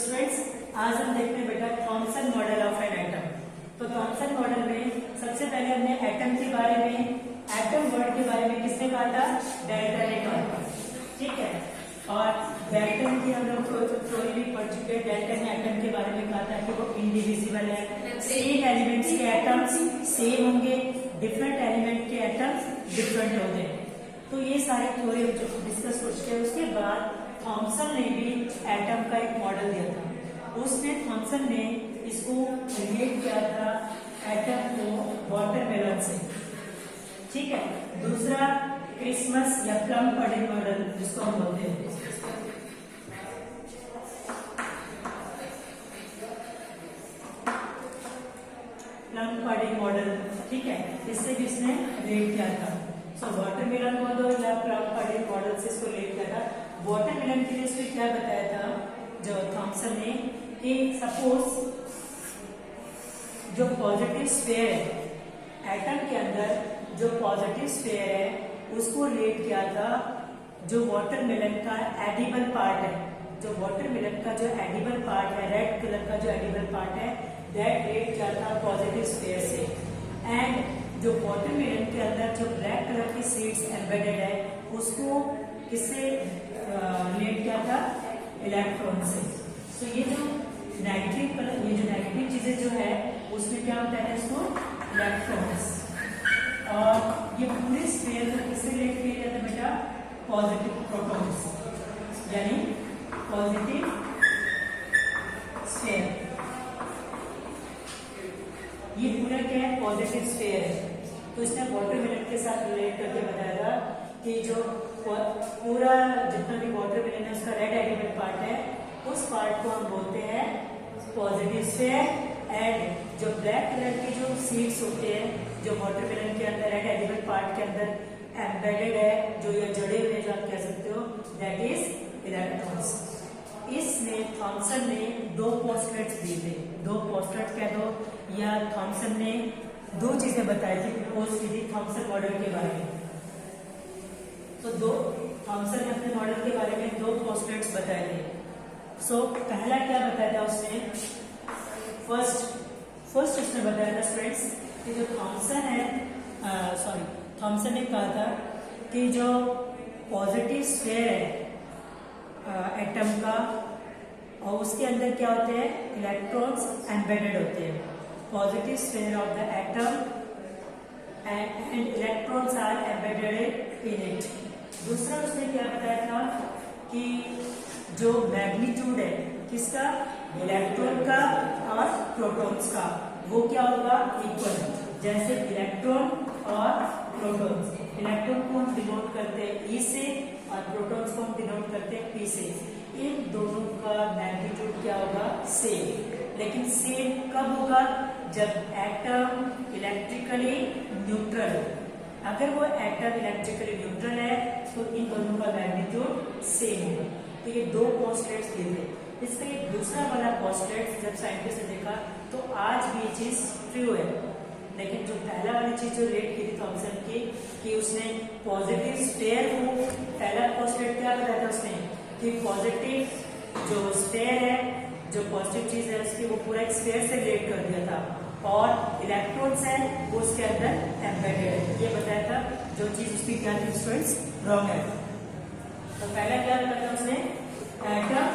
Students, आज हम देखते हैं बेटा Thompson model of an atom. तो थॉमसन मॉडल में सबसे पहले हमने एटम के बारे में, एटम वर्ड के बारे में किसने कहा था? डाल्टन ने कहा था, ठीक है। और डाल्टन की हम लोग थ्योरी भी पढ़ चुके हैं। डाल्टन ने एटम के बारे में कहा था कि वो इंडिविजिबल है, सेम एलिमेंट्स के एटम्स सेम होंगे, डिफरेंट एलिमेंट के एटम्स डिफरेंट होंगे। तो ये सारे थ्योरी हम डिस्कस कर चुके हैं। उसके बाद थॉमसन ने भी एटम का एक मॉडल दिया था। उसने थॉमसन ने इसको रिलेट किया था एटम को वाटरमेलन से, ठीक है। दूसरा क्रिसमस या प्लम पडिंग मॉडल जिसको हम बोलते हैं, प्लम पडिंग मॉडल, ठीक है, इससे भी इसने रिलेट किया था। सो वाटरमेलन मॉडल या प्लम पडिंग मॉडल से इसको रिलेट किया था। वाटरमेलन के लिए इसने क्या बताया था जो थॉमसन ने, कि सपोज जो पॉजिटिव स्फीयर है एटम के अंदर, जो पॉजिटिव स्फीयर है उसको रिलेट किया था जो वाटरमेलन का एडिबल पार्ट है। जो वाटरमेलन का जो एडिबल पार्ट है, रेड कलर का जो एडिबल पार्ट है, दैट रिलेट किया था पॉजिटिव स्फीयर से। एंड जो वाटरमेलन के अंदर जो ब्लैक कलर की सीड्स एम्बेडेड है उसको किससे रिलेट किया था? इलेक्ट्रॉन से। तो ये जो नेगेटिव कलर, ये जो नेगेटिव चीजें जो है उसमें क्या होता है इसको? इलेक्ट्रॉन्स। और ये पूरे स्फीयर को किससे रिलेट किया जाता है बेटा? पॉजिटिव प्रोटॉन्स, यानी पॉजिटिव स्फीयर। ये पूरा क्या है? पॉजिटिव स्फीयर है। तो इसने वाटरमेलन के साथ रिलेट करके बताया था कि जो पूरा जितना भी वाटरमेलन है उसका रेड एडिबल पार्ट है, उस पार्ट को हम बोलते हैं पॉजिटिव स्फीयर। एंड जो ब्लैक कलर के जो सीड्स होते हैं जो वाटरमेलन के अंदर रेड एडिबल पार्ट के अंदर एम्बेडेड है, जो ये जड़े हुए जो आप कह सकते हो, दैट इज इलेक्ट्रॉन्स। इसने थॉमसन ने दो पोस्टुलेट्स दिए थे। दो पोस्टुलेट कह दो, या थॉमसन ने दो चीजें बताई थी, प्रपोज की थी थॉमसन मॉडल के बारे में। तो दो थॉमसन ने अपने मॉडल के बारे में दो पोस्टुलेट्स बताए थे। सो पहला क्या बताया था उसने? फर्स्ट उसने बताया था स्टूडेंट्स कि जो थॉमसन है, थॉमसन ने कहा था कि जो पॉजिटिव स्फीयर है एटम का, और उसके अंदर क्या होते हैं? इलेक्ट्रॉन्स एम्बेडेड होते हैं। Positive sphere of the atom and electrons are embedded in it. दूसरा उसने क्या बताया था कि जो मैग्नीट्यूड है किसका? इलेक्ट्रॉन का और प्रोटॉन्स का, वो क्या होगा? इक्वल। जैसे इलेक्ट्रॉन और प्रोटॉन्स, इलेक्ट्रॉन को हम डिनोट करते हैं ई से और प्रोटॉन्स को हम डिनोट करते हैं पी से। इन दोनों का मैग्नीट्यूड क्या होगा? सेम। लेकिन सेम कब होगा? जब एटम इलेक्ट्रिकली न्यूट्रल। अगर वो एटम इलेक्ट्रिकली न्यूट्रल है तो इन दोनों का मैग्नीट्यूड सेम होगा। तो ये दो पोस्टुलेट्स दिए थे। इसका ये दूसरा वाला पोस्टुलेट जब साइंटिस्ट ने देखा तो आज भी ये चीज ट्रू है। लेकिन जो पहला वाली चीज जो रेट की थी थॉमसन की, कि उसने पॉजिटिव स्फीयर को, पहला पोस्टुलेट क्या बताया था उसने? कि पॉजिटिव जो स्फीयर है, जो पॉजिटिव चीज है उसकी, वो पूरा एक स्फीयर से रिलेट कर दिया था, और इलेक्ट्रॉन्स है वो उसके अंदर एम्बेडेड है, ये बताया था। जो चीज उसकी क्या थी स्टूडेंट्स? रॉन्ग है। तो पहला क्या बताया उसने? Atom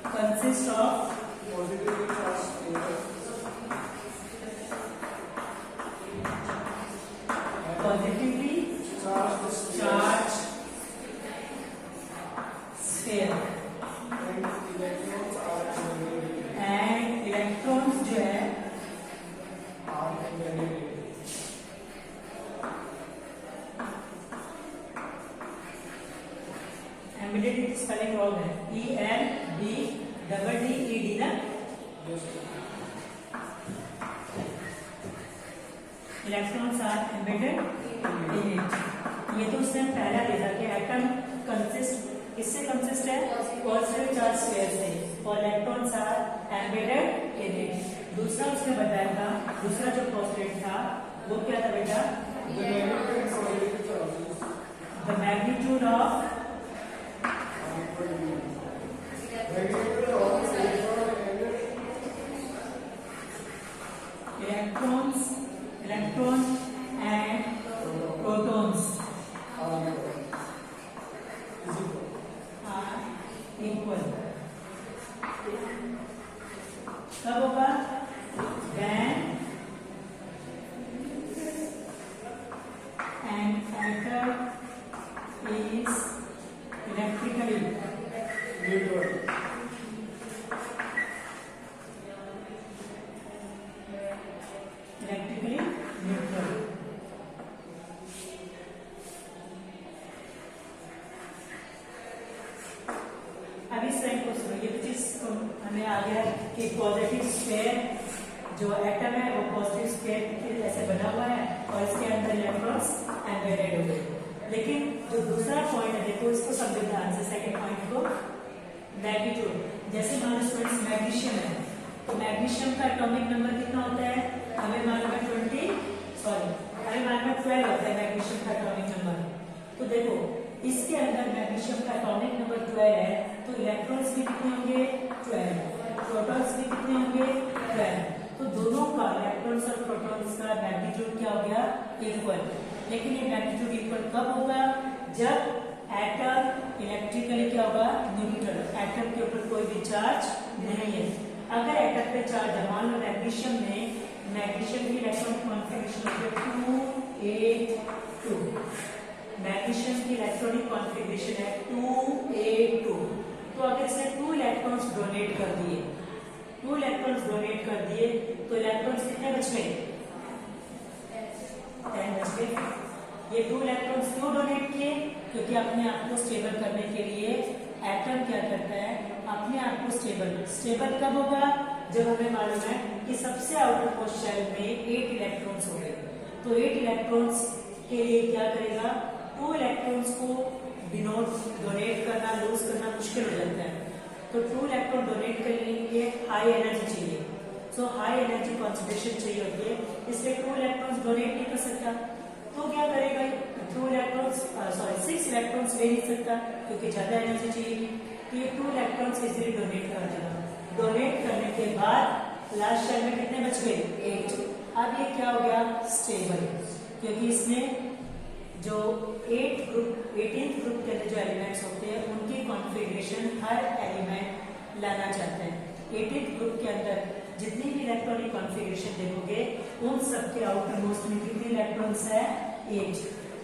consist of positively charge sphere and electrons जो है एम्बेडेड की स्पेलिंग रॉन्ग है, ELBEED ना। Electrons are embedded in it. ये तो उसने पहला देखा कि एटम कंसिस्ट किससे कंसिस्ट है? पॉजिटिव चार्ज स्फीयर से, और electrons are embedded in it. दूसरा उसने बताया था, दूसरा जो पोस्टुलेट था वो क्या था बेटा? द मैग्नीट्यूड ऑफ इक्वल कब होगा? when an atom is electrically neutral. Electrically neutral. अब इस लाइन को सुनो, ये चीज हमें आ गया कि पॉजिटिव स्फीयर जो एटम है वो पॉजिटिव स्फीयर ऐसे बना हुआ है और इसके अंदर इलेक्ट्रॉन्स एम्बेडेड हो गए। लेकिन जो दूसरा पॉइंट है देखो, इसको समझो ध्यान से, सेकंड पॉइंट को, मैग्नीट्यूड। जैसे मान लो स्टूडेंट्स मैग्नीशियम है, तो मैग्नीशियम का एटॉमिक नंबर कितना होता है? हमें मालूम है 12 होता है मैग्नीशियम का एटॉमिक नंबर। तो देखो इसके अंदर मैग्नीशियम का एटॉमिक नंबर 12 है, तो इलेक्ट्रॉन्स भी कितने होंगे? 12। प्रोटॉन्स भी कितने होंगे? 12। तो दोनों का, इलेक्ट्रॉन्स और प्रोटॉन्स का मैग्नीट्यूड क्या हो गया? इक्वल। लेकिन ये मैग्नीट्यूड इक्वल कब होगा? जब एटम इलेक्ट्रिकली क्या होगा? न्यूट्रल। एटम के ऊपर कोई भी चार्ज नहीं है। अगर एटम पे चार्ज है, मान लो मैग्नीशियम में, मैग्नीशियम की इलेक्ट्रॉनिक कॉन्फ़िगरेशन है 2A2। मैग्नीशियम की इलेक्ट्रॉनिक कॉन्फ़िगरेशन है 2A2। तो अगर इसने 2 इलेक्ट्रॉन्स डोनेट कर दिए, 2 इलेक्ट्रॉन्स डोनेट कर दिए, तो इलेक्ट्रॉन्स कितने बच गए? 10 बच गए। ये 2 इलेक्ट्रॉन्स क्यों डोनेट किए? क्योंकि अपने आप को स्टेबल करने के लिए एटम क्या करता है? अपने आप को स्टेबल कब होगा? जब हमें मालूम है कि सबसे आउटर मोस्ट शेल में 8 इलेक्ट्रॉन्स हो गए। तो 8 इलेक्ट्रॉन्स के लिए क्या करेगा? 2 इलेक्ट्रॉन्स को डोनेट करना, लूज करना मुश्किल हो जाता है। तो 2 इलेक्ट्रॉन डोनेट करने के लिए हाई एनर्जी चाहिए, सो हाई एनर्जी कॉन्सेंट्रेशन चाहिए होती है, इसलिए 2 इलेक्ट्रॉन्स डोनेट नहीं कर सकता। तो क्या करेगा? 6 इलेक्ट्रॉन्स ले नहीं सकता क्योंकि ज्यादा एनर्जी चाहिए। तो ये 2 इलेक्ट्रॉन्स इजीली डोनेट कर देगा। डोनेट करने के बाद लास्ट शेल में कितने बच गए? 8। अब ये क्या हो गया? स्टेबल, क्योंकि इसमें जो 18th ग्रुप के अंदर जो एलिमेंट्स होते हैं उनकी कॉन्फ़िगरेशन हर एलिमेंट लाना चाहते हैं। 18th ग्रुप के अंदर जितनी भी इलेक्ट्रॉनिक कॉन्फ़िगरेशन देखोगे उन सब के आउटर मोस्ट में कितने इलेक्ट्रॉन्स है? 8।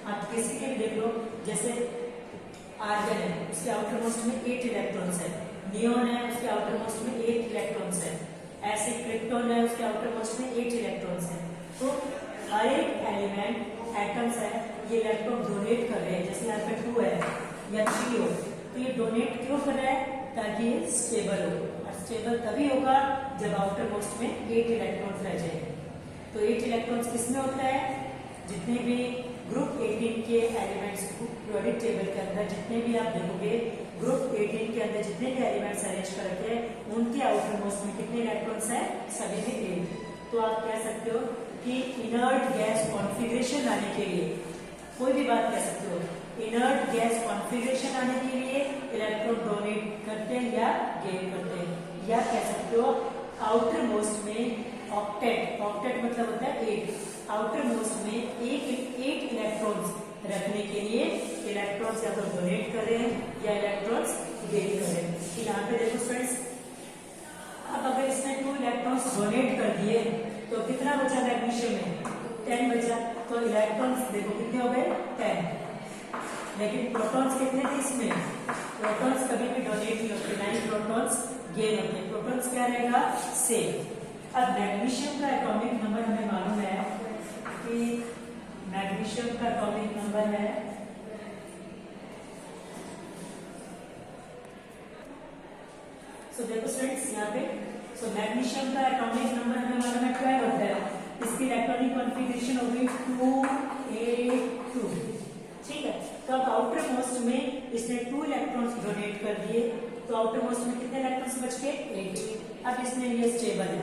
आप किसी के भी देख लो, जैसे आर्गन है, उसके आउटर मोस्ट में 8 इलेक्ट्रॉन्स है। नियोन है, उसके आउटर मोस्ट में 8 इलेक्ट्रॉन्स है। ऐसे क्रिप्टॉन है, उसके आउटर मोस्ट में 8 इलेक्ट्रॉन्स है। तो हर एक एलिमेंट एटम्स है, ये इलेक्ट्रॉन डोनेट कर रहे हैं। जैसे यहाँ पे 2 है या 3 हो, तो ये डोनेट क्यों कर रहा है? ताकि ये स्टेबल हो। और स्टेबल तभी होगा जब आउटर मोस्ट में 8 इलेक्ट्रॉन्स रह जाए। तो 8 इलेक्ट्रॉन्स किसमें होता है? जितने भी ग्रुप 18 के एलिमेंट्स पीरियोडिक टेबल के अंदर जितने भी आप देखोगे, ग्रुप 18 के अंदर जितने भी एलिमेंट्स अरेंज कर रखे हैं उनके आउटर मोस्ट में कितने इलेक्ट्रॉन्स है? सभी में 8। तो आप कह सकते हो कि इनर्ट गैस कॉन्फ़िगरेशन लाने के लिए, कोई भी बात कह सकते हो, इनर्ट गैस कॉन्फ़िगरेशन लाने के लिए इलेक्ट्रॉन डोनेट करते हैं या गेन करते हैं, या कह सकते हो आउटर मोस्ट में ऑक्टेट, ऑक्टेट मतलब होता है 8, आउटर मोस्ट में 8 इलेक्ट्रॉन्स रखने के लिए इलेक्ट्रॉन्स या तो डोनेट करें या इलेक्ट्रॉन्स गेन करें। यहाँ पे देखो फ्रेंड्स, अब अगर इसने 2 इलेक्ट्रॉन्स डोनेट कर दिए तो कितना बचा मैग्नीशियम में? 10 बचा। तो इलेक्ट्रॉन्स देखो कितने हो गए? 10। लेकिन प्रोटॉन्स कितने थे इसमें? प्रोटॉन्स कभी भी डोनेट नहीं होते, ना ही प्रोटॉन्स गेन होते हैं। प्रोटॉन्स क्या रहेगा? सेम। अब मैग्नीशियम का एटॉमिक नंबर हमें मालूम है कि मैग्नीशियम का एटॉमिक नंबर है देखो स्टूडेंट्स यहाँ पे, मैग्नीशियम का एटॉमिक नंबर हमें मालूम है 12 होता है। इसकी इलेक्ट्रॉनिक कॉन्फ़िगरेशन हो गई 2A2। ठीक है, तो अब आउटर मोस्ट में इसने 2 इलेक्ट्रॉन्स डोनेट कर दिए, तो आउटर मोस्ट में कितने इलेक्ट्रॉन्स बच गए? 8। अब इसमें ये स्टेबल है,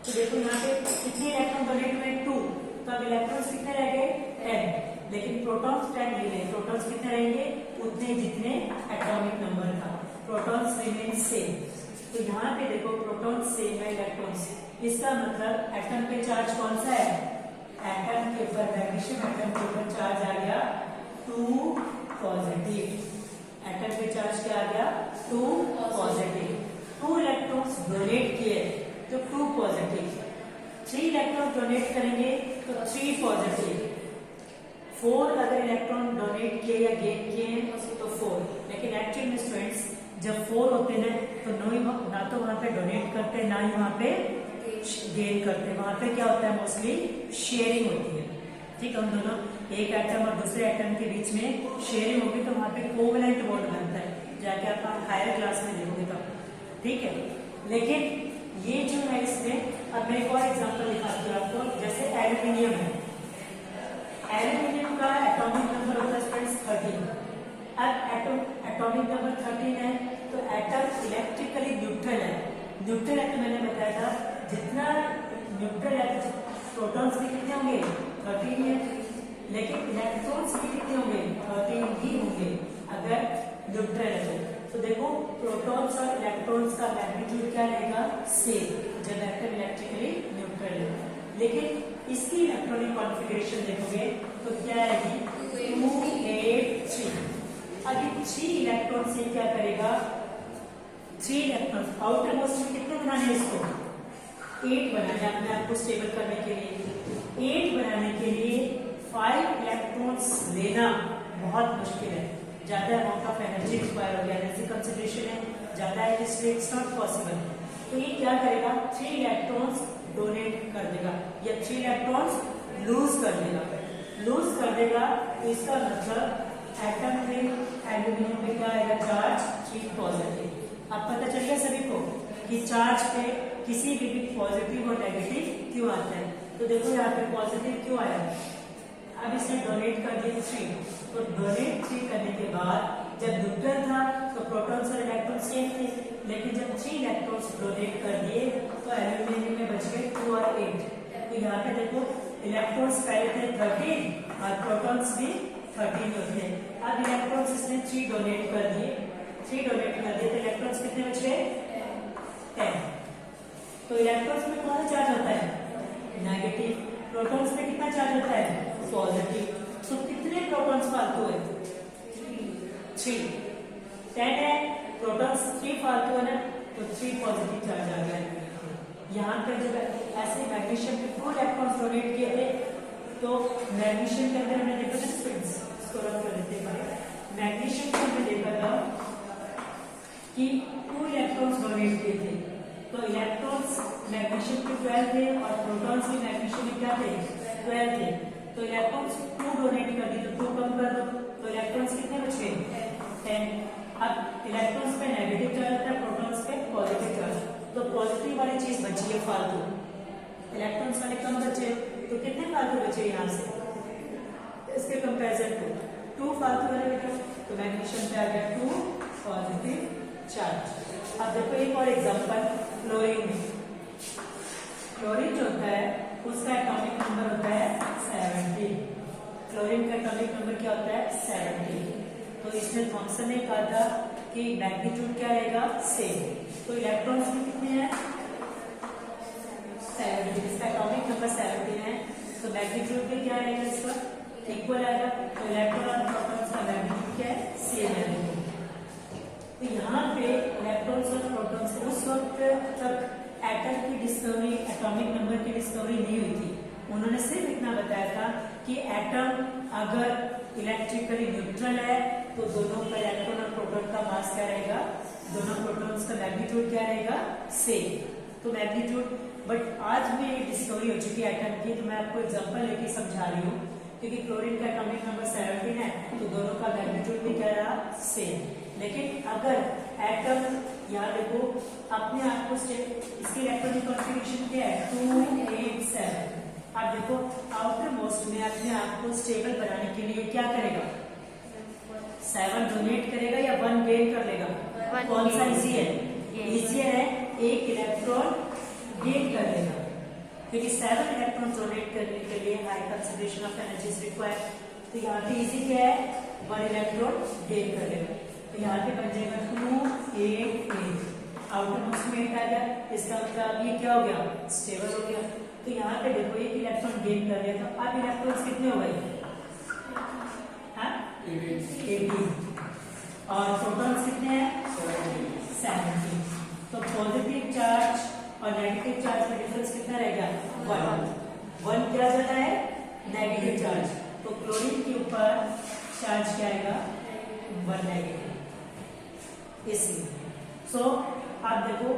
तो देखो यहाँ पे कितने इलेक्ट्रॉन डोनेट हुए? 2। तो अब इलेक्ट्रॉन्स कितने रह गए? 10। लेकिन प्रोटॉन्स 10 नहीं रहे, प्रोटॉन्स कितने रहेंगे? उतने जितने एटॉमिक नंबर था। Protons remain same. तो यहाँ पे देखो प्रोटॉन्स सेम है, इलेक्ट्रॉन्स, इसका मतलब एटम पे चार्ज कौन सा है? एटम के ऊपर, मैग्नीशियम एटम के ऊपर चार्ज आ गया 2 पॉजिटिव। एटम पे चार्ज क्या आ गया? 2 डोनेट किए तो 2 पॉजिटिव, 3 इलेक्ट्रॉन डोनेट करेंगे तो 3 पॉजिटिव, 4 अगर इलेक्ट्रॉन डोनेट किए या गेन किए तो 4। लेकिन एक्चुअल में स्टूडेंट्स जब 4 होते हैं तो ना तो वहां पे डोनेट करते ना ही वहां पे गेन करते, वहां पे क्या होता है मोस्टली शेयरिंग होती है। ठीक है, उन दोनों एक एटम और दूसरे एटम के बीच में शेयरिंग होगी तो वहां पे कोवेलेंट बॉन्ड बनता है, जाके आप हायर क्लास में देखोगे तब। ठीक है, लेकिन ये जो है इसमें अब मैं एक और एग्जांपल दिखाती हूँ आपको। जैसे एल्यूमिनियम है, एल्यूमिनियम का एटॉमिक नंबर होता है फ्रेंड्स 13। अब एटॉमिक नंबर 13 है तो एटम इलेक्ट्रिकली न्यूट्रल है। न्यूट्रल है तो मैंने बताया था जितना न्यूट्रल है प्रोटॉन्स भी कितने होंगे 13 है, लेकिन इलेक्ट्रॉन्स भी कितने होंगे 13 ही होंगे अगर न्यूट्रल है। तो देखो प्रोटॉन्स और इलेक्ट्रॉन्स का मैग्नीट्यूड क्या रहेगा सेम जब एटम इलेक्ट्रिकली न्यूट्रल है। लेकिन इसकी इलेक्ट्रॉनिक कॉन्फ़िगरेशन देखोगे तो क्या आएगी 2 8 3। अभी 3 इलेक्ट्रॉन से क्या करेगा, 3 इलेक्ट्रॉन आउटर मोस्ट में कितने बनाने हैं इसको 8 बनाने, अपने आप को स्टेबल करने के लिए 8 बनाने के लिए 5 इलेक्ट्रॉन्स लेना बहुत मुश्किल है, ज्यादा अमाउंट ऑफ एनर्जी रिक्वायर हो गया, एनर्जी कंसिडरेशन है ज्यादा है, इसलिए इट्स नॉट पॉसिबल। तो ये क्या करेगा 3 इलेक्ट्रॉन्स डोनेट कर देगा या 3 इलेक्ट्रॉन्स लूज कर देगा। लूज कर देगा तो इसका मतलब एटम में एल्यूमिनियम पे क्या आएगा चार्ज 3 पॉजिटिव। अब पता चल गया सभी को कि चार्ज पे किसी भी पॉजिटिव और नेगेटिव क्यों आता है। तो देखो यहाँ पे पॉजिटिव क्यों आया, अब इसने डोनेट कर दिया 3, तो डोनेट 3 करने के बाद जब न्यूट्रल था तो प्रोटॉन्स और इलेक्ट्रॉन सेम थे, लेकिन जब 3 इलेक्ट्रॉन्स डोनेट कर दिए तो एल्यूमिनियम में बच गए 2 और 8। तो यहाँ पे देखो इलेक्ट्रॉन्स पहले थे 13 और प्रोटॉन्स भी 13 होते हैं। अब इलेक्ट्रॉन्स इसने 3 डोनेट कर दिए, 3 डोनेट कर दिए तो इलेक्ट्रॉन्स कितने बच गए 10। तो इलेक्ट्रॉन्स में कौन सा चार्ज होता है नेगेटिव, प्रोटॉन्स में कितना चार्ज होता है पॉजिटिव। तो कितने प्रोटॉन्स फालतू है 3, 10 है, प्रोटॉन्स 3 फालतू है ना, तो 3 पॉजिटिव चार्ज आ गया। यहाँ पे जब ऐसे मैग्नीशियम के 2 इलेक्ट्रॉन्स डोनेट किए थे तो मैग्नीशियम के अंदर हमने देखा था स्टूडेंट्स, इसको रख कर देते हैं, मैग्नीशियम के अंदर देखा था कि 2 इलेक्ट्रॉन्स डोनेट किए थे, तो इलेक्ट्रॉन्स मैग्नीशियम के 12 थे और प्रोटॉन्स भी मैग्नीशियम में क्या थे 12 थे। तो इलेक्ट्रॉन्स 2 डोनेट कर दी तो 2 कम कर दो तो इलेक्ट्रॉन्स कितने बच गए 10। अब इलेक्ट्रॉन्स पे नेगेटिव चार्ज होता है, प्रोटॉन्स पे पॉजिटिव चार्ज, तो पॉजिटिव वाली चीज बची है फालतू, इलेक्ट्रॉन्स वाले कम बचे तो कितने फालतू बचे यहाँ से इसके कंपैरिजन को 2 फालतू वाले बचे, तो मैग्नीशियम पे आ गया 2 पॉजिटिव चार्ज। अब देखो एक और एग्जांपल क्लोरीन में, क्लोरीन जो होता है उसका एटॉमिक नंबर होता है 17। क्लोरीन का एटॉमिक नंबर क्या होता है 17। तो इसमें थॉमसन ने कहा था कि मैग्नीट्यूड क्या रहेगा सेम, तो इलेक्ट्रॉन्स में कितने हैं 17, इसका एटॉमिक नंबर 17 है, तो मैग्नीट्यूड भी क्या रहेगा इसका इक्वल आएगा, तो इलेक्ट्रॉन और प्रोटॉन्स का मैग्नीट्यूड क्या है सेम है। तो यहाँ पे इलेक्ट्रॉन्स और प्रोटॉन्स उस वक्त तक एटम की डिस्कवरी, एटॉमिक नंबर की डिस्कवरी नहीं हुई थी, उन्होंने सिर्फ इतना बताया था कि एटम अगर इलेक्ट्रिकली न्यूट्रल है तो दोनों का इलेक्ट्रॉन और प्रोटॉन का मास क्या रहेगा, दोनों प्रोटॉन्स का मैग्नीट्यूड क्या रहेगा सेम, तो मैग्नीट्यूड। बट आज में ये डिस्कवरी हो चुकी है एटम की, तो मैं आपको एग्जांपल लेके समझा रही हूँ, क्योंकि क्लोरीन का एटॉमिक नंबर 17 है तो दोनों का मैग्नीट्यूड भी क्या रहा सेम। लेकिन अगर एटम यहाँ देखो अपने आप को इसकी इलेक्ट्रॉनिक कॉन्फ़िगरेशन क्या है 2 8 7। अब देखो आउटर मोस्ट में अपने आप को स्टेबल बनाने के लिए क्या करेगा 7 डोनेट करेगा या 1 गेन कर लेगा, कौन सा इजी है इजियर है, 1 इलेक्ट्रॉन गेन कर लेगा, क्योंकि 7 इलेक्ट्रॉन डोनेट करने के लिए high consideration of energy is required. तो यहाँ पे इजी क्या है 1 इलेक्ट्रॉन गेन कर लेगा, तो यहाँ पे बन जाएगा 2 8 8, आउटर मोस्ट में 8 आ गया, इसका मतलब ये क्या हो गया स्टेबल हो गया। तो यहाँ पे देखो 1 इलेक्ट्रॉन गेन कर लिया, तो अब इलेक्ट्रॉन्स कितने हो गए 18 और प्रोटॉन्स कितने हैं 17। तो पॉजिटिव चार्ज एक्टिव चार्ज में डिफरेंस कितना रह गया, 1 क्या ज्यादा है, नेगेटिव चार्ज, तो क्लोरीन के ऊपर चार्ज क्या आएगा, 1 नेगेटिव। इसलिए सो आप देखो,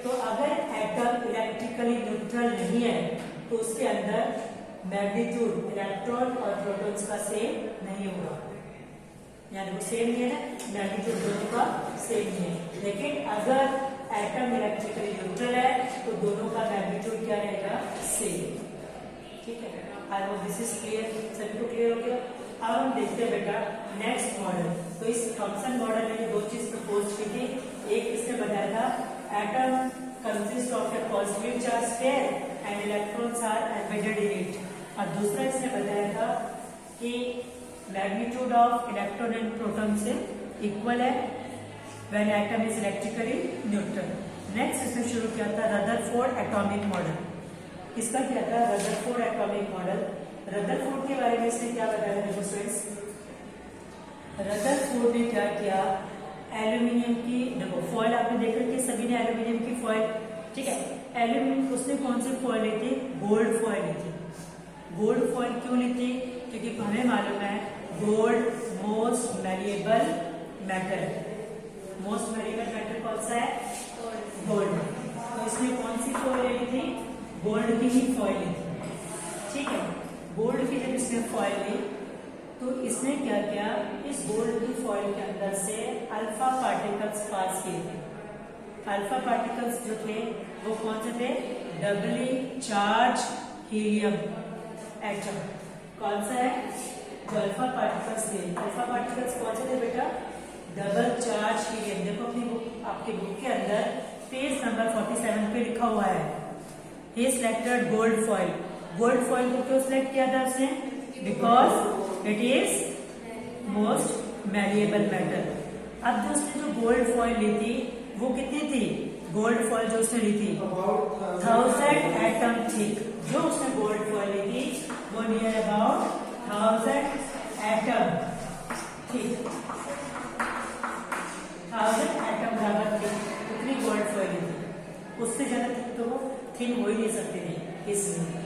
तो अगर एटम इलेक्ट्रिकली न्यूट्रल नहीं है तो उसके अंदर मैग्नीट्यूड इलेक्ट्रॉन और प्रोटॉन्स का सेम नहीं होगा, यानी वो सेम नहीं है ना, मैग्नीट्यूड दोनों का सेम नहीं है। लेकिन अगर एटम इलेक्ट्रिकली न्यूट्रल है तो दोनों का मैग्नीट्यूड क्या रहेगा, सेम। ठीक है, I hope this is clear, सभी को क्लियर हो गया। अब हम देखते हैं बेटा नेक्स्ट मॉडल। तो इस थॉमसन मॉडल में दो चीज प्रपोज की थी, एक इसने बताया था atom consist of a positive charge pair and electrons are embedded in it, और दूसरा इसने बताया था कि magnitude of electron and proton से इक्वल है when atom is electrically neutral. Next इसने शुरू किया था रदरफोर्ड एटॉमिक मॉडल। किसका किया था, रदरफोर्ड एटॉमिक मॉडल। रदरफोर्ड के बारे में इसने क्या बताया देखो स्टूडेंट्स, रदरफोर्ड ने क्या किया, एल्यूमिनियम की देखो फॉइल आपने देख रखी है, सभी ने एल्यूमिनियम की फॉइल, ठीक है, एल्यूमिनियम उसने कौन सी फॉइल ली थी, गोल्ड फॉइल ली थी। गोल्ड फॉइल क्यों ली थी, क्योंकि हमें मालूम है gold most malleable metal, most malleable metal कौन सा है, गोल्ड। तो इसने कौन सी फॉइल ली थी, गोल्ड की ही फॉइल ली थी। ठीक है, गोल्ड की जब इसने फॉइल ली तो इसने क्या किया, इस गोल्ड की फॉइल के अंदर से अल्फा पार्टिकल्स पास किए थे। अल्फा पार्टिकल्स जो थे वो कौन से थे, डबली चार्ज हीलियम एटम। कौन सा है, जो अल्फा पार्टिकल्स थे, अल्फा पार्टिकल्स कौन से थे बेटा, डबल चार्ज हीलियम। देखो अपनी बुक, आपकी बुक के अंदर पेज नंबर 47 पे लिखा हुआ है, he selected gold foil। Gold foil को क्यों सिलेक्ट किया था उसने, because it is most malleable metal. अब जो उसने जो गोल्ड फॉइल ली थी वो कितनी थी, गोल्ड फॉइल जो उसने ली थी 1000 एटम थिक। जो उसने गोल्ड फॉइल ली थी वो near about 1000 atom thick, 1000 atom बराबर थी, उतनी गोल्ड फॉइल ली थी। उससे ज्यादा थिक तो वो थिन हो ही नहीं सकती थी इसमें।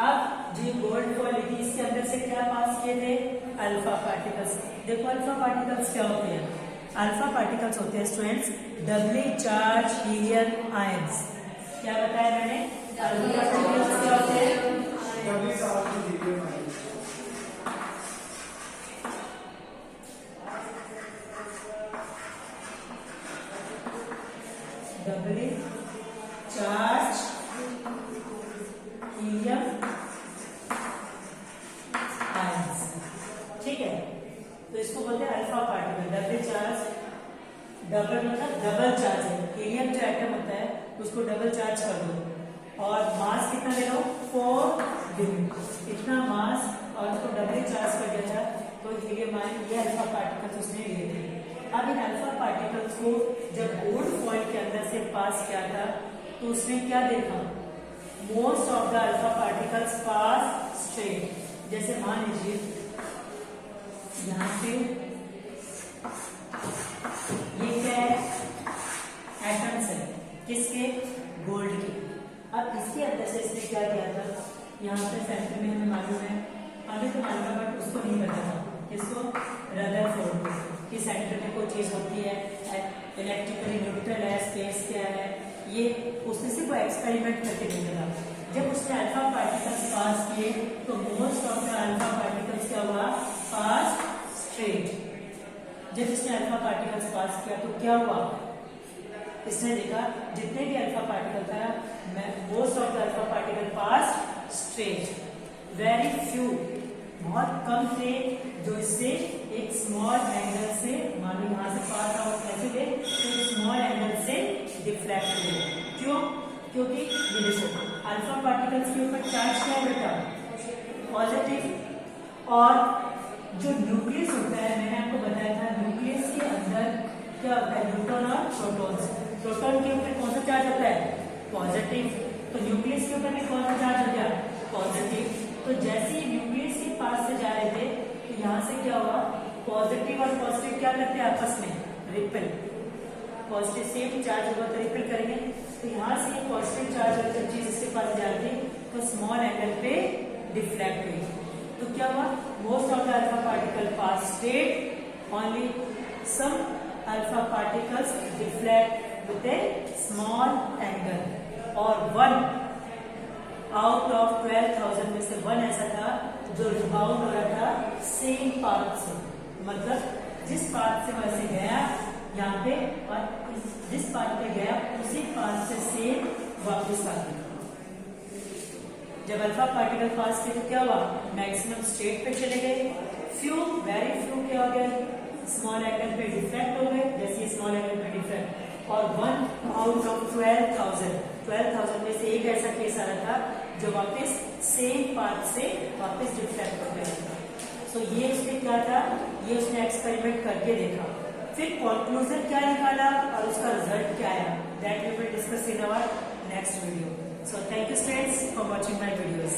अब जो गोल्ड फॉइल थी इसके अंदर से क्या पास किए थे, अल्फा पार्टिकल्स। देखो अल्फा पार्टिकल्स क्या होते हैं, अल्फा पार्टिकल्स होते हैं students doubly charge helium ions. क्या बताया मैंने, अल्फा पार्टिकल्स क्या होते हैं, doubly charge helium ions. Doubly charge helium ions. ठीक है, तो इसको बोलते हैं alpha particle. Double charge, double मतलब डबल चार्ज है, हीलियम जो एटम होता है उसको डबल चार्ज कर दो और मास कितना ले लो 4 यूनिट, इतना मास, और उसको डबल चार्ज कर दिया था तो हीलियम आयन, ये अल्फा पार्टिकल्स उसने लिए थे। अब इन अल्फा पार्टिकल्स को जब गोल्ड फॉइल के अंदर से पास किया था तो उसने क्या देखा, most of the alpha particles pass straight. जैसे मान लीजिए यहाँ पे ये क्या है, एटम्स है, किसके, गोल्ड के। अब इसके अंदर से इसने क्या किया था, यहाँ पे सेंटर में हमें मालूम है, हमें तो मालूम है बट उसको नहीं पता था, किसको, रदरफोर्ड को, कि सेंटर में कोई चीज होती है, इलेक्ट्रिकली न्यूट्रल है, स्पेस क्या है, ये उसने सिर्फ एक्सपेरिमेंट करके देखा था। जब उसने अल्फा पार्टिकल्स पास किए तो most of the alpha particles क्या हुआ, पास स्ट्रेट। जब इसने अल्फा पार्टिकल्स पास किया तो क्या हुआ, इसने देखा जितने भी अल्फा पार्टिकल था most of the alpha particle pass straight, very few बहुत कम थे जो इससे एक स्मॉल एंगल से, मान लो यहाँ से पास आउट कैसे थे, तो स्मॉल एंगल से डिफ्लेक्ट हुए। क्यों, क्योंकि ये देखो अल्फा पार्टिकल्स के ऊपर चार्ज क्या है बेटा, पॉजिटिव। और जो न्यूक्लियस होता है, मैंने आपको बताया था न्यूक्लियस के अंदर क्या होता है, न्यूट्रॉन और प्रोटॉन्स। प्रोटॉन के ऊपर कौन सा चार्ज होता है, पॉजिटिव, तो न्यूक्लियस के ऊपर में कौन सा चार्ज हो गया, पॉजिटिव। तो जैसे ही न्यूक्लियस के पास से जा रहे थे तो यहाँ से क्या हुआ, पॉजिटिव और पॉजिटिव क्या करते हैं आपस में, रिपेल। पॉजिटिव सेम चार्ज होगा तो रिपेल करेंगे, तो यहाँ से ये पॉजिटिव चार्ज वाली जब चीज इसके पास जाती तो स्मॉल एंगल पे डिफ्लेक्ट हुई। तो क्या हुआ, most of the alpha particle pass straight, only some alpha particles deflect with a small angle. और 1 आउट ऑफ 12,000 में से 1 ऐसा था जो रिबाउंड हो रहा था सेम पाथ से, मतलब जिस पाथ से वैसे गया यहाँ पे और जिस पाथ पे गया उसी पाथ से सेम वापस आ गया। जब अल्फा पार्टिकल पास किए तो क्या हुआ, मैक्सिमम स्टेट पे चले गए, वेरी फ्यू क्या हो गए, स्मॉल एंगल पे डिफ्लेक्ट हो गए, जैसे स्मॉल एंगल पे डिफ्लेक्ट। और 1 आउट ऑफ 12,000 में से एक ऐसा केस आ रहा था जो वापस सेम पाथ से वापस डिफ्लेक्ट हो गया। सो ये उसने क्या था, ये उसने एक्सपेरिमेंट करके देखा, फिर कंक्लूजन क्या निकाला और उसका रिजल्ट क्या आया, that we will discuss in our next video. So thank you students for watching my videos.